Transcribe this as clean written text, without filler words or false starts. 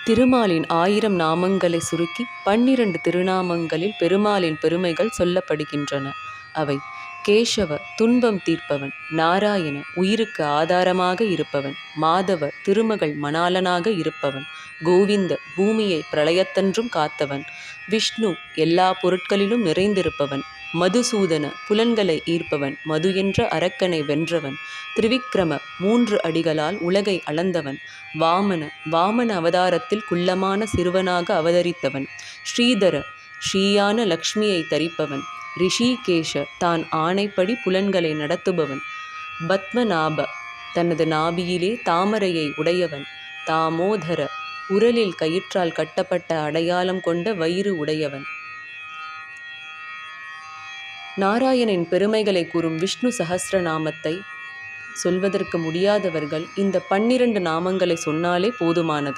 திருமாலின் 1000 நாமங்களை சுருக்கி 12 திருநாமங்களில் பெருமாளின் பெருமைகள் சொல்லப்படுகின்றன. அவை: கேசவ துன்பம் தீர்ப்பவன், நாராயண உயிருக்கு ஆதாரமாக இருப்பவன், மாதவ திருமகள் மணாளனாக இருப்பவன், கோவிந்த பூமியை பிரளயத்தன்றும் காத்தவன், விஷ்ணு எல்லா பொருட்களிலும் நிறைந்திருப்பவன், மதுசூதன புலன்களை ஈர்ப்பவன், மது என்ற அரக்கனை வென்றவன், திரிவிக்ரம 3 அடிகளால் உலகை அளந்தவன், வாமன அவதாரத்தில் குள்ளமான சிறுவனாக அவதரித்தவன், ஸ்ரீதர ஸ்ரீயான லக்ஷ்மியை தரிப்பவன், ரிஷிகேஷ தான் ஆணைப்படி புலன்களை நடத்துபவன், பத்மநாப தனது நாபியிலே தாமரையை உடையவன், தாமோதர உரலில் கயிற்றால் கட்டப்பட்ட அடையாளம் கொண்ட வயிறு உடையவன். நாராயணனின் பெருமைகளை கூறும் விஷ்ணு சஹஸ்ரநாமத்தை சொல்வதற்கு முடியாதவர்கள் இந்த 12 நாமங்களை சொன்னாலே போதுமானது.